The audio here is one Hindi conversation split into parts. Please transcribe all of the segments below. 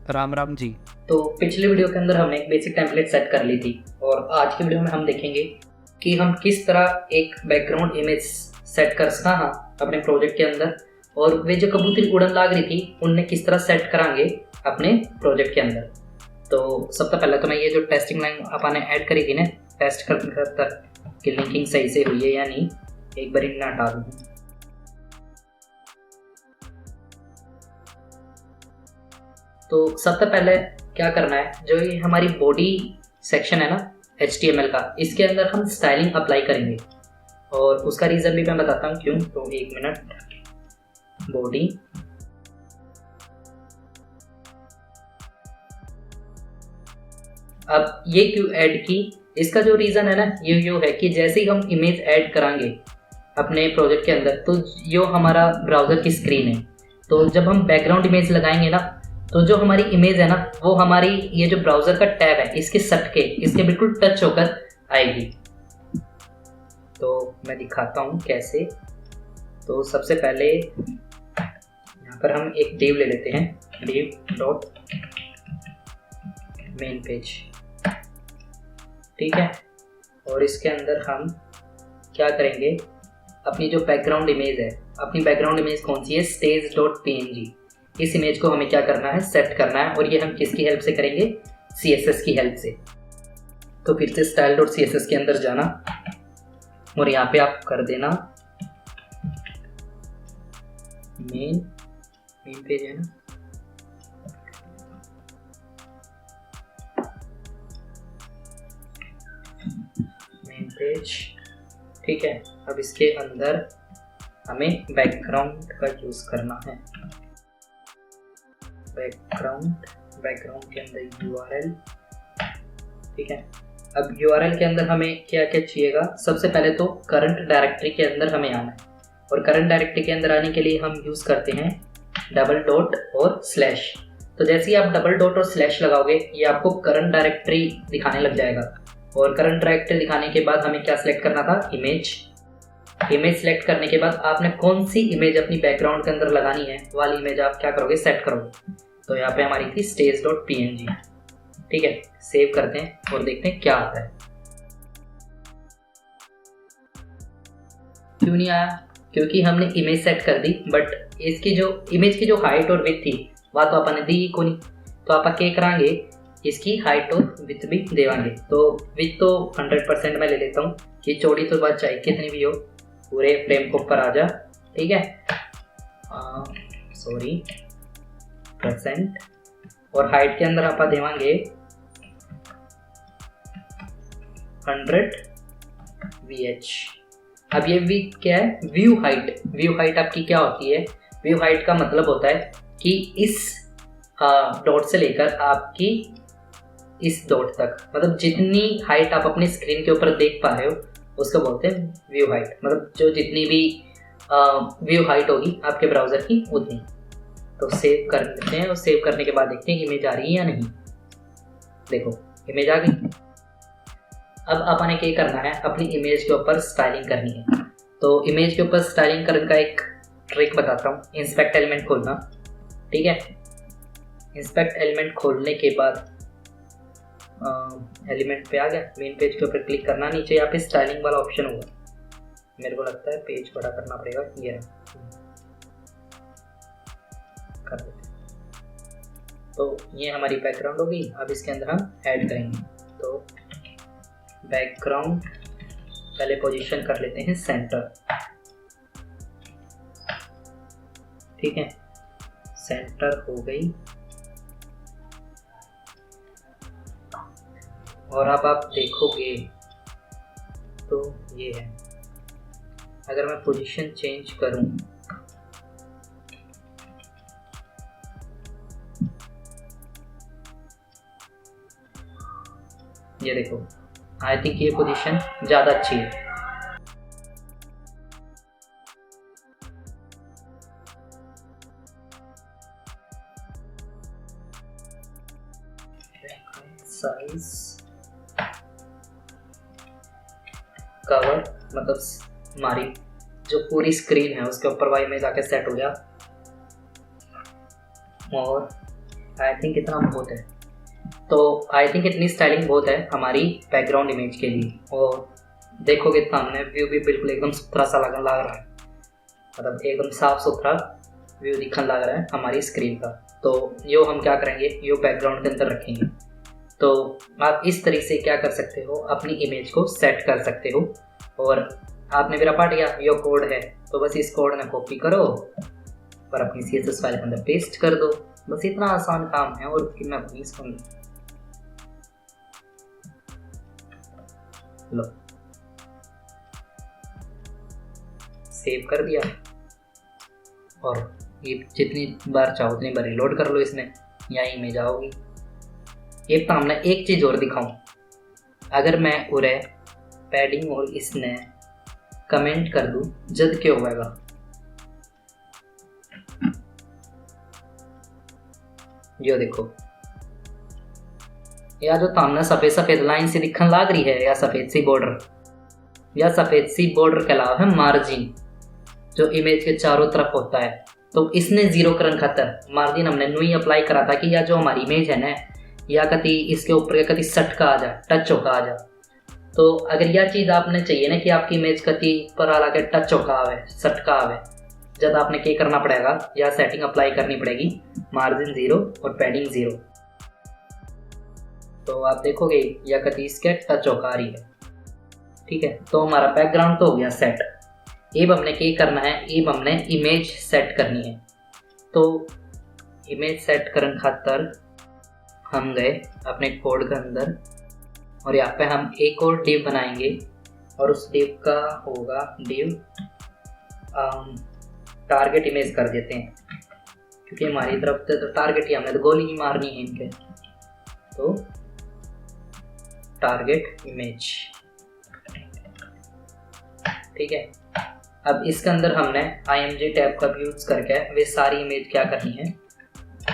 राम राम जी। तो पिछले वीडियो के अंदर हमने एक बेसिक टेम्पलेट सेट कर ली थी और आज के वीडियो में हम देखेंगे कि हम किस तरह एक बैकग्राउंड इमेज सेट कर सकते हैं अपने प्रोजेक्ट के अंदर, और वे जो कबूतरी उड़न लाग रही थी उनने किस तरह सेट करांगे अपने प्रोजेक्ट के अंदर। तो सबसे पहले तो मैं ये जो टेस्टिंग लाइन अपन ने ऐड करी थी ना, टेस्ट कर तक कि लिंकिंग सही से हुई है या नहीं, एक बार इन्हें हटा दूँ। तो सबसे पहले क्या करना है, जो ये हमारी बॉडी सेक्शन है ना HTML का, इसके अंदर हम स्टाइलिंग अप्लाई करेंगे और उसका रीज़न भी मैं बताता हूँ क्यों। तो एक मिनट, बॉडी अब ये क्यों ऐड की, इसका जो रीज़न है ना ये है कि जैसे ही हम इमेज ऐड करांगे अपने प्रोजेक्ट के अंदर, तो यो हमारा ब्राउज़र की स्क्रीन है, तो जब हम बैकग्राउंड इमेज लगाएंगे ना, तो जो हमारी इमेज है ना वो हमारी ये जो ब्राउज़र का टैब है इसके सटके, इसके बिल्कुल टच होकर आएगी। तो मैं दिखाता हूँ कैसे। तो सबसे पहले यहाँ पर हम एक div ले लेते हैं, div डॉट मेन पेज, ठीक है। और इसके अंदर हम क्या करेंगे, अपनी जो बैकग्राउंड इमेज है, अपनी बैकग्राउंड इमेज कौन सी है, stage.png, इस इमेज को हमें क्या करना है, सेट करना है। और ये हम किसकी हेल्प से करेंगे, CSS की हेल्प से। तो फिर से style.css के अंदर जाना और यहाँ पे आप कर देना मेन पेज है ना, मेन पेज, ठीक है। अब इसके अंदर हमें बैकग्राउंड का यूज करना है, बैकग्राउंड के अंदर URL, ठीक है। अब URL के अंदर हमें क्या क्या चाहिएगा, सबसे पहले तो करंट डायरेक्टरी के अंदर हमें आना है, और करंट डायरेक्टरी के अंदर आने के लिए हम यूज़ करते हैं डबल डॉट और स्लैश। तो जैसे ही आप डबल डॉट और स्लैश लगाओगे ये आपको करंट डायरेक्टरी दिखाने लग जाएगा, और करंट डायरेक्टरी दिखाने के बाद हमें क्या सिलेक्ट करना था, इमेज सेलेक्ट करने के बाद आपने कौन सी इमेज अपनी बैकग्राउंड के अंदर लगानी है वाली इमेज आप क्या करोगे, सेट करोगे। तो यहाँ पे हमारी थी stage.png, ठीक है। सेव करते हैं और देखते हैं क्या आता है। क्यों नहीं आया, क्योंकि हमने इमेज सेट कर दी, बट इसकी जो इमेज की जो हाइट और विड्थ थी वह तो अपन ने दी को नहीं। तो आप क्या करांगे, इसकी हाइट और विड्थ भी देवांगे। तो विड्थ तो 100% मैं ले लेता हूँ कि चौड़ी तो बात चाहे कितनी भी हो, पूरे फ्रेम को ऊपर आ जा, ठीक है। सॉरी %। और हाइट के अंदर आप देवांगे 100 VH। अब ये वी क्या है, व्यू हाइट आपकी क्या होती है, व्यू हाइट का मतलब होता है कि इस डॉट से लेकर आपकी इस डॉट तक, मतलब जितनी हाइट आप अपनी स्क्रीन के ऊपर देख पा रहे हो उसको बोलते हैं व्यू हाइट, मतलब जो जितनी भी व्यू हाइट होगी आपके ब्राउज़र की उतनी। तो सेव कर लेते हैं और सेव करने के बाद देखते हैं इमेज आ रही है या नहीं। देखो इमेज आ गई। अब अपन ने क्या करना है, अपनी इमेज के ऊपर स्टाइलिंग करनी है। तो इमेज के ऊपर स्टाइलिंग करने का एक ट्रिक बताता हूँ, इंस्पेक्ट एलिमेंट खोलना, ठीक है। इंस्पेक्ट एलिमेंट खोलने के बाद एलिमेंट पे आ गया, मेन पेज के ऊपर क्लिक करना, नीचे यहाँ पे स्टाइलिंग वाला ऑप्शन होगा, मेरे को लगता है पेज बड़ा करना पड़ेगा, ये कर देते हैं। तो ये हमारी बैकग्राउंड होगी। अब इसके अंदर हम ऐड करेंगे, तो बैकग्राउंड पहले पोजीशन कर लेते हैं सेंटर, ठीक है। सेंटर हो गई। और अब आप देखोगे तो ये है, अगर मैं पोजीशन चेंज करूं, ये देखो, आई थिंक ये पोजीशन ज़्यादा अच्छी है। साइज कवर, मतलब हमारी जो पूरी स्क्रीन है उसके ऊपर वाई में जाके सेट हो गया। और आई थिंक इतना बहुत है। तो आई थिंक इतनी स्टाइलिंग बहुत है हमारी बैकग्राउंड इमेज के लिए। और देखोगे सामने व्यू भी बिल्कुल एकदम सुथरा सा लग रहा है, मतलब एकदम साफ सुथरा व्यू दिखने लग रहा है हमारी स्क्रीन का। तो यो हम क्या करेंगे, यो बैकग्राउंड के अंदर रखेंगे। तो आप इस तरीके से क्या कर सकते हो, अपनी इमेज को सेट कर सकते हो। और आपने मेरा पाठ किया, यो कोड है, तो बस इस कोड में कॉपी करो और अपनी CSS फाइल के अंदर पेस्ट कर दो। बस इतना आसान काम है। और फिर मैं अपनी लो सेव कर दिया और ये जितनी बार चाहो उतनी बार रिलोड कर लो इसमें, यहाँ इमेज आओगी। ये सामने एक चीज़ और दिखाऊं, अगर मैं उरे पैडिंग और इसने कमेंट कर दूं जद क्या होगा, यो देखो या जो सामने सफ़ेद सफ़ेद लाइन सी दिखने लग रही है, या सफ़ेद सी बॉर्डर, या सफ़ेद सी बॉर्डर के अलावा है मार्जिन जो इमेज के चारों तरफ होता है। तो इसने जीरो करने खातर मार्जिन हमने न्यू ही अप्लाई करा था कि या जो हमारी इमेज है ना, या कति इसके ऊपर कति सट का आ जाए, टच होकर आ जाए। तो अगर यह चीज़ आपने चाहिए ना कि आपकी इमेज कति पर आ के टच होकर आवे, सट का आवे, जब आपने क्या करना पड़ेगा, या सेटिंग अप्लाई करनी पड़ेगी मार्जिन 0 और पैडिंग 0। तो आप देखोगे या कति इसके टच होकर आ रही है, ठीक है। तो हमारा बैकग्राउंड तो हो गया सेट। अब हमने क्या करना है, अब हमने इमेज सेट करनी है। तो इमेज सेट करने खातर हम गए अपने कोड के अंदर और यहाँ पे हम एक और डिव बनाएंगे और उस डिव का होगा डिव टारगेट इमेज कर देते हैं, क्योंकि हमारी तरफ से तो टारगेट ही हमने तो गोली ही मारनी है इनके। तो टारगेट इमेज, ठीक है। अब इसके अंदर हमने IMG टैब का यूज करके वे सारी इमेज क्या करनी है,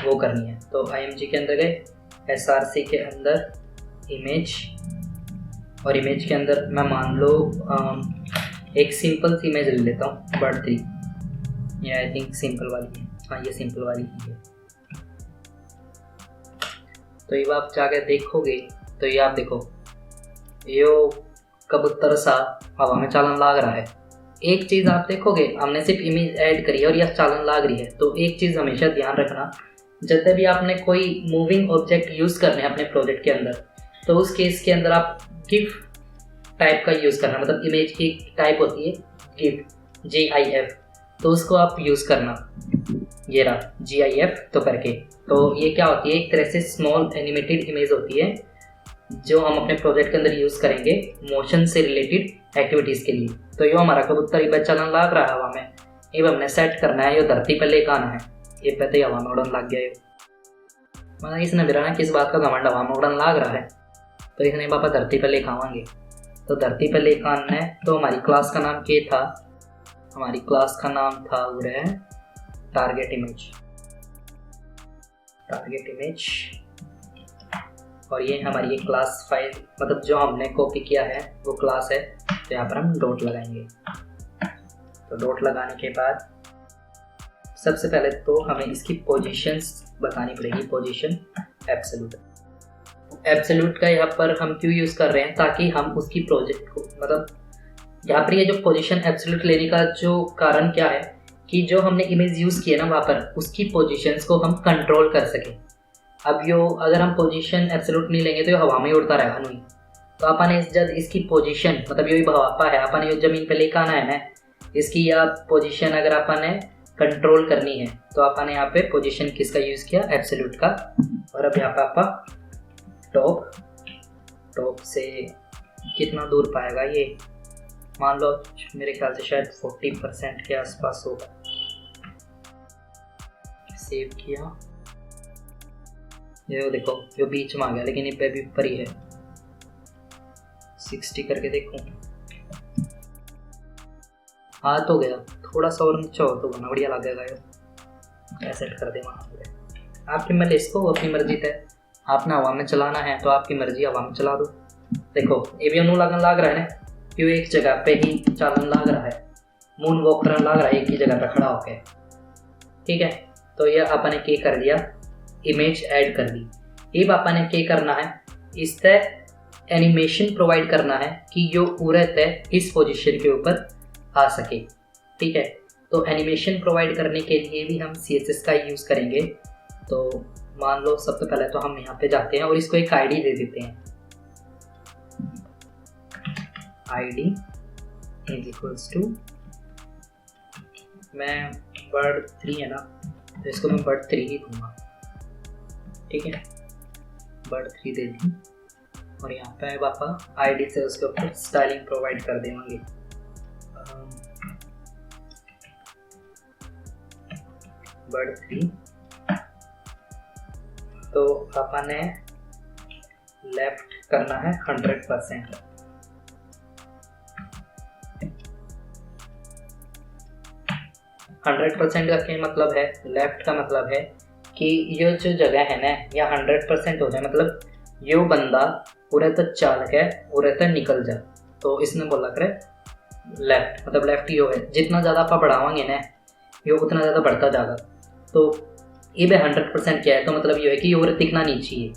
वो करनी है। तो IMG के अंदर गए, SRC के अंदर इमेज, और इमेज के अंदर मैं मान लो एक सिंपल सी इमेज ले लेता हूँ, बर्थडे, ये आई थिंक सिंपल वाली है, हाँ ये सिंपल वाली ही है। तो ये आप जाके देखोगे तो ये आप देखो यो कबूतर सा हवा में चालन लाग रहा है। एक चीज़ आप देखोगे, हमने सिर्फ इमेज ऐड करी है और यह चालन लाग रही है। तो एक चीज़ हमेशा ध्यान रखना, जब भी आपने कोई मूविंग ऑब्जेक्ट यूज़ करने हैं अपने प्रोजेक्ट के अंदर, तो उस केस के अंदर आप गिफ टाइप का यूज़ करना, मतलब इमेज की टाइप होती है गिफ, GIF, तो उसको आप यूज़ करना। ये रहा GIF तो करके। तो ये क्या होती है, एक तरह से स्मॉल एनिमेटेड इमेज होती है जो हम अपने प्रोजेक्ट के अंदर यूज़ करेंगे मोशन से रिलेटेड एक्टिविटीज़ के लिए। तो यो हमारा कबूतर ये बच्चा लाग रहा है हवा में, ये हमने सेट करना है, ये धरती पर लेकर आना है। ये पहले ही हवा में उड़न लग गया, ये मतलब इसने मेरा ना किस बात का घमंड, हवा में उड़न लग रहा है, तो इसने पापा धरती पर लेकर आवाएंगे। तो धरती पर लेकर आना है। तो हमारी क्लास का नाम क्या था, हमारी क्लास का नाम था वो है टारगेट इमेज, टारगेट इमेज। और ये हमारी ये क्लास फाइल, मतलब जो हमने कॉपी किया है वो क्लास है। तो यहाँ पर हम डॉट लगाएंगे। तो डॉट लगाने के बाद सबसे पहले तो हमें इसकी पोजीशंस बतानी पड़ेगी, पोजीशन एब्सोल्यूट। एब्सोल्यूट का यहाँ पर हम क्यों यूज़ कर रहे हैं, ताकि हम उसकी प्रोजेक्ट को, मतलब यहाँ पर ये जो पोजीशन एब्सोल्यूट लेने का जो कारण क्या है कि जो हमने इमेज यूज़ की है ना वहाँ पर उसकी पोजीशंस को हम कंट्रोल कर सकें। अब यो अगर हम पोजीशन एब्सोल्यूट नहीं लेंगे तो ये हवा में उड़ता रहेगा नहीं। तो अपन जब इसकी पोजीशन, मतलब ये भापा है, अपन ये ज़मीन पे लेकर आना है ना, इसकी या पोजीशन अगर अपन ने कंट्रोल करनी है तो अपन ने यहाँ पे पोजीशन किसका यूज़ किया, एब्सोल्यूट का। और अब यहाँ पे आपका टॉप से कितना दूर पाएगा ये, मान लो मेरे ख्याल से शायद 40% के आसपास होगा। सेव किया, ये देखो जो बीच में आ गया, लेकिन ये पे भी ऊपर ही है। 60 करके देखूं, हाँ तो गया, थोड़ा सा और नीचे हो तो बना बढ़िया लगेगा। ये सेट कर दे वहाँ पे। आपकी मैं इसको अपनी मर्जी है, आपने हवा में चलाना है तो आपकी मर्जी, हवा में चला दो। देखो ये भी अनु लगन लग रहा है ना, क्यों एक जगह पे ही चालन लग रहा है, मून वॉक करने लग रहा है एक ही जगह पे खड़ा होके, ठीक है। तो ये अपन ने क्या कर दिया, इमेज ऐड कर दी। ये पापा ने क्या करना है, इस तरह एनिमेशन प्रोवाइड करना है कि जो उड़त है इस पोजीशन के ऊपर आ सके। ठीक है, तो एनिमेशन प्रोवाइड करने के लिए भी हम CSS का यूज़ करेंगे। तो मान लो सबसे पहले तो हम यहाँ पे जाते हैं और इसको एक आईडी दे देते हैं, ID इज इक्वल्स टू, मैं bird3 है ना तो इसको मैं bird3 ही दूंगा। ठीक है, bird3 दे दी और यहाँ पे पापा ID से उसके ऊपर स्टाइलिंग प्रोवाइड कर देंगे। bird3 तो पापा ने लेफ्ट करना है 100%। का क्या मतलब है, लेफ्ट का मतलब है कि ये जो जगह है ना या 100% हो जाए, मतलब यो बंदा पूरे तक चाल के पूरे तक निकल जाए। तो इसने बोला करे लेफ्ट, मतलब लेफ्ट यो है, जितना ज़्यादा आप बढ़ावांगे ना यो उतना ज़्यादा बढ़ता जाएगा। तो ये भी 100% क्या है, तो मतलब ये है कि ये दिखना नहीं चाहिए।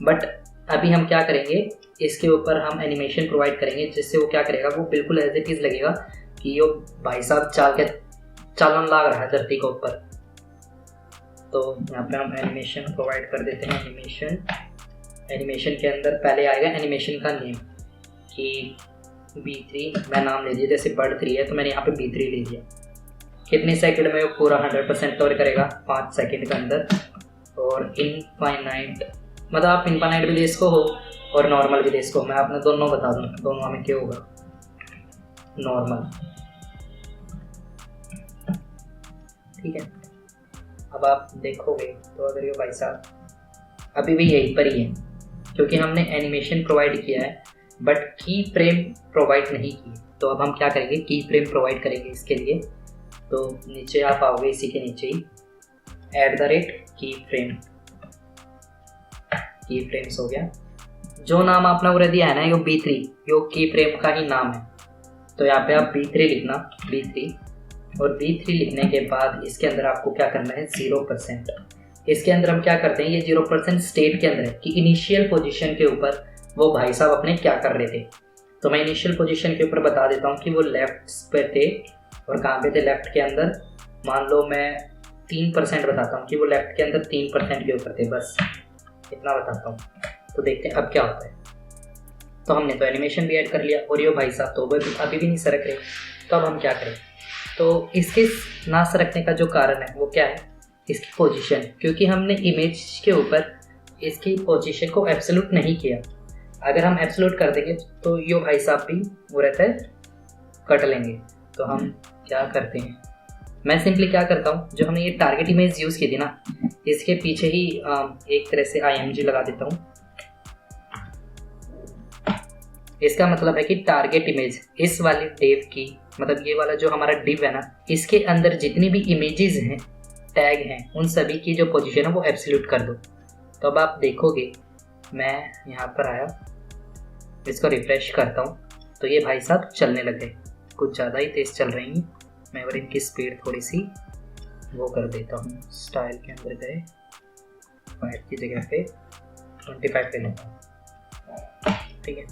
बट अभी हम क्या करेंगे, इसके ऊपर हम एनिमेशन प्रोवाइड करेंगे जिससे वो क्या करेगा, वो बिल्कुल एज इट इज़ लगेगा कि यो भाई साहब चालन लाग रहा है धरती के ऊपर। तो यहाँ पे हम एनिमेशन प्रोवाइड कर देते हैं। एनिमेशन के अंदर पहले आएगा एनिमेशन का नेम कि B3 मैं नाम ले दिया, जैसे bird3 है तो मैंने यहाँ पे B3 ले दिया। कितने सेकंड में वो पूरा 100% कवर करेगा, 5 सेकंड के अंदर। और इनफाइनाइट, मतलब आप इनफाइनाइट भी दे इसको हो और नॉर्मल भी दे इसको। मैं आपने दोनों बता दूँ, दोनों में क्या होगा, नॉर्मल। ठीक है, अब आप देखोगे तो अगर ये भाई साहब अभी भी यहीं पर ही है क्योंकि हमने एनिमेशन प्रोवाइड किया है बट की फ्रेम प्रोवाइड नहीं की। तो अब हम क्या करेंगे, की फ्रेम प्रोवाइड करेंगे इसके लिए। तो नीचे आप आओगे, इसी के नीचे ही की फ्रेम्स हो गया। जो नाम आपने पूरा दिया है ना, यो B3 यो की फ्रेम का ही नाम है। तो यहाँ पे आप B3 लिखना, B3, और B3 लिखने के बाद इसके अंदर आपको क्या करना है, 0%। इसके अंदर हम क्या करते हैं, ये 0% स्टेट के अंदर है कि इनिशियल पोजीशन के ऊपर वो भाई साहब अपने क्या कर रहे थे। तो मैं इनिशियल पोजीशन के ऊपर बता देता हूँ कि वो लेफ्ट पे थे और कहाँ पे थे, लेफ्ट के अंदर। मान लो मैं 3% बताता हूँ कि वो लेफ्ट के अंदर 3% के ऊपर थे, बस इतना बताता हूँ। तो देखते हैं अब क्या होता है। तो हमने तो एनिमेशन भी ऐड कर लिया और ये भाई साहब तो अभी भी नहीं सरक रहे। तो अब हम क्या करें, तो इसके ना सरकने का जो कारण है वो क्या है, इसकी पोजीशन, क्योंकि हमने इमेज के ऊपर इसकी पोजीशन को एब्सोल्यूट नहीं किया। अगर हम एब्सोल्यूट कर देंगे तो यो भाई साहब भी वो रहता है कट लेंगे। तो हम क्या करते हैं, मैं सिंपली क्या करता हूँ, जो हमने ये टारगेट इमेज यूज़ की थी ना, इसके पीछे ही एक तरह से IMG लगा देता हूँ। इसका मतलब है कि टारगेट इमेज इस वाली डिव की, मतलब ये वाला जो हमारा डिव है ना, इसके अंदर जितनी भी इमेजेस हैं, टैग हैं, उन सभी की जो पोजीशन है वो एब्सोल्यूट कर दो। तो अब आप देखोगे, मैं यहाँ पर आया, इसको रिफ्रेश करता हूँ तो ये भाई साहब चलने लग गए, कुछ ज़्यादा ही तेज़ चल रही हैं। मैं और इनकी स्पीड थोड़ी सी वो कर देता हूँ, स्टाइल के अंदर गए 5 की जगह पे 25 ले लेता हूँ। ठीक है,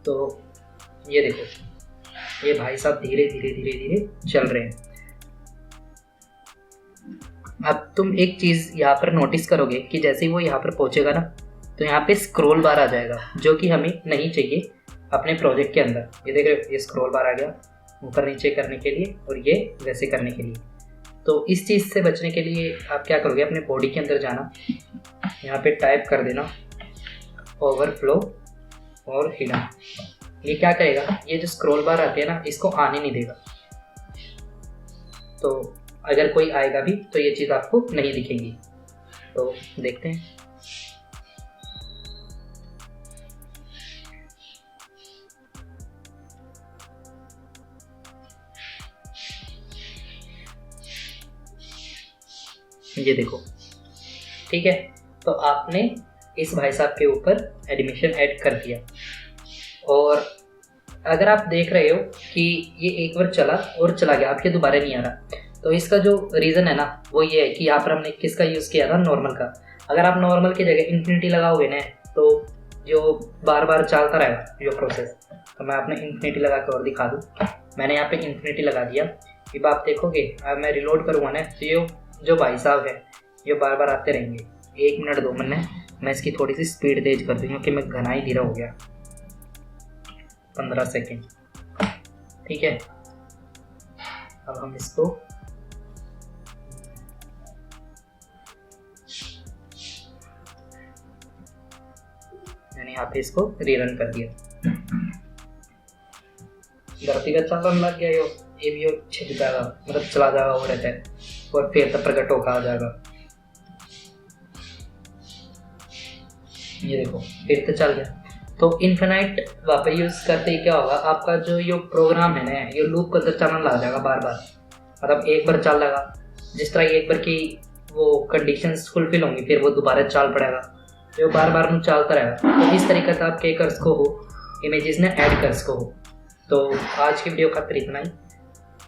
तो ये देखो, ये भाई साहब धीरे धीरे चल रहे हैं। अब तुम एक चीज़ यहाँ पर नोटिस करोगे कि जैसे ही वो यहाँ पर पहुँचेगा ना, तो यहाँ पे स्क्रॉल बार आ जाएगा, जो कि हमें नहीं चाहिए अपने प्रोजेक्ट के अंदर। ये देख रहे हो, ये स्क्रॉल बार आ गया ऊपर नीचे करने के लिए और ये वैसे करने के लिए। तो इस चीज़ से बचने के लिए आप क्या करोगे, अपने बॉडी के अंदर जाना, यहाँ पे टाइप कर देना ओवरफ्लो और हिडन। ये क्या करेगा, ये जो स्क्रॉल बार आती है ना, इसको आने नहीं देगा। तो अगर कोई आएगा भी तो ये चीज़ आपको नहीं दिखेगी। तो देखते हैं, ये देखो। ठीक है, तो आपने इस भाई साहब के ऊपर एनिमेशन ऐड कर दिया। और अगर आप देख रहे हो कि ये एक बार चला और चला गया, अब ये दोबारा नहीं आ रहा, तो इसका जो रीज़न है ना वो ये है कि यहाँ पर हमने किसका यूज़ किया था, नॉर्मल का। अगर आप नॉर्मल की जगह इन्फिनिटी लगाओगे ना तो जो बार बार चलता रहेगा जो प्रोसेस। तो मैं आपने इन्फिनिटी लगा के और दिखा दूँ। मैंने यहाँ पे इन्फिनिटी लगा दिया। अब आप देखोगे अब मैं रिलोड करूँगा ना तो ये जो भाई साहब है ये बार बार आते रहेंगे। 1 मिनट 2 मिनट मैं इसकी थोड़ी सी स्पीड तेज कर दूँ क्योंकि मैं घना ही धीरा हो गया। 15 सेकेंड, ठीक है। अब हम इसको मैंने यहाँ पे इसको रीरन कर दिया। धरती का चलन लग गया ये भी छिप जाएगा, मतलब चला जाएगा वो रहता है और फिर तब प्रकट होकर आ जाएगा। ये देखो फिर तो चल गया। तो इन्फिनाइट वापस यूज़ करते ही क्या होगा, आपका जो ये प्रोग्राम है ना ये लूप के अंदर चलने लग जाएगा बार बार। मतलब एक बार चल लगा, जिस तरह एक बार की वो कंडीशंस फुलफिल होंगी फिर वो दोबारा चाल पड़ेगा, जो बार बार में चलता रहेगा। तो इस तरीके से आप केकर्स को हो इमेजेस ने ऐड कर सको हो। तो आज की वीडियो खातिर इतना ही।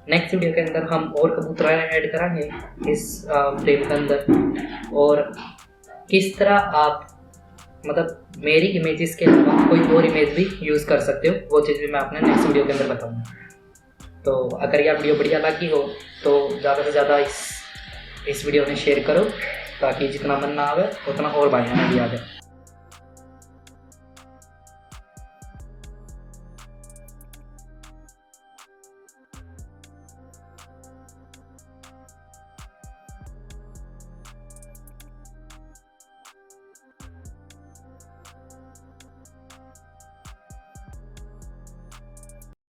नेक्स्ट वीडियो के अंदर हम और कबूतर ऐड करेंगे इस फ्रेम के अंदर, और किस तरह आप मतलब मेरी इमेजेस के अलावा कोई और इमेज भी यूज़ कर सकते हो, वो चीज़ भी मैं अपने नेक्स्ट वीडियो के अंदर बताऊँगा। तो अगर यह वीडियो बढ़िया लगी हो तो ज़्यादा से ज़्यादा इस वीडियो में शेयर करो ताकि जितना मन ना आवे उतना और भाइयों में भी आ जाए।